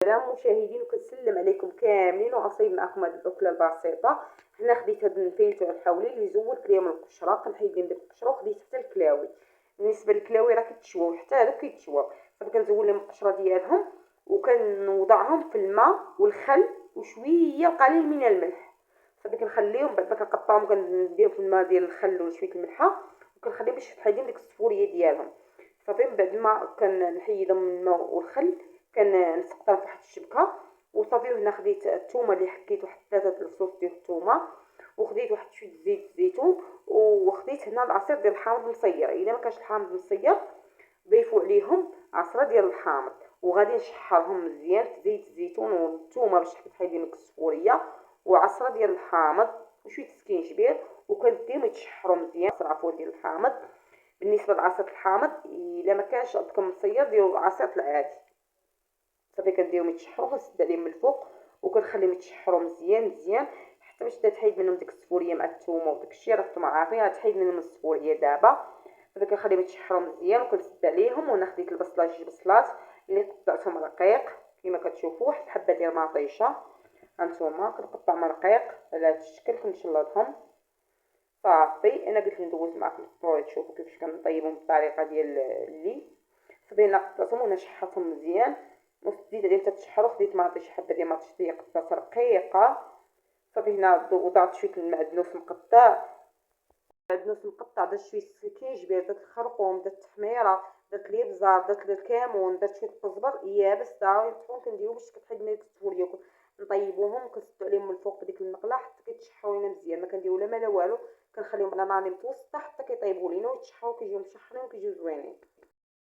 السلام مشاهدين، وكنسلم عليكم كاملين وغنصايب معكم هذه الاكله البسيطه. هنا خديت هاد النفايل تاع الحولي اللي زولت ليهم القشره، كنحيد لهم ديك القشره، وخديت حتى الكلاوي. بالنسبه للكلاوي راه كيتشواو، حتى هادو كيتشواو، صافي كنزول لهم القشره ديالهم وكنوضعهم في الماء والخل وشويه قليل من الملح. صافي كنخليهم، بعد ما كنقطعهم كنديرهم في الماء ديال الخل وشويه الملحه، وكنخليهم باش تحيدين ديك الصفوريه ديالهم. صافي من بعد ما كنحيدهم من الماء والخل كنسقطها في واحد الشبكه. وصافي هنا خديت الثومه اللي حكيت واحد 3 الفصوص ديال الثومه، وخديت واحد شويه زيت الزيتون، وخديت هنا العصير ديال الحامض مصير. الا ما كانش الحامض مصير ضيفوا عليهم عصره ديال الحامض، وغادي نشحرهم مزيان في زيت الزيتون والثومه باش تحيد لك الصفوريه، وعصره ديال الحامض وشويه سكينجبير، وكنديهم يتشحروا مزيان عفوا ديال الحامض. بالنسبه لعصير الحامض الا ما كانش عندكم مصير ديروا عصير العادي. صافي كنديرهم يتشحروا، كنسد عليهم من الفوق وكنخليهم يتشحروا مزيان مزيان حتى باش تحيد منهم ديك الصفوريه مع الثومه وداك الشيء، راكم عارفين غتحيد منهم الصفوريه دابا. صافي كنخليهم يتشحروا مزيان وكنسد عليهم. وانا خديت البصله، 2 بصلات اللي قطعتهم رقيق كما كتشوفوا، واحد الحبه ديال مطيشه هانتوما كنقطعهم رقيق على هذا الشكل كنشلطهم. صافي انا قلت ندوز معكم الصوره تشوفوا كيفاش كنطيبهم بالطريقه ديال اللي. صافي انا قطعتهم وانا شحرتهم مزيان وسديت عليهم تتشحروا. خديت مطيشه، حبه ديال مطيشه ديال قطعات رقيقه. صافي هنا وضعت شويه المعدنوس مقطع، درت شويه سكينجبير، درت الخرقوم، درت التحميره، درت الابزار، درت الكمون، درت شويه القزبر يابس طحون كنديرو باش كتحيد لنا ديك التفوريه. نطيبوهم وكنسدو عليهم من الفوق بديك المقله حتى كيتشحروا لينا مزيان، ما كنديرو لا ما لا والو، كنخليهم على نار متوسطه حتى كيطيبوا لينا ويتشحروا كيجيو مشحرين وكيجيو زوينين.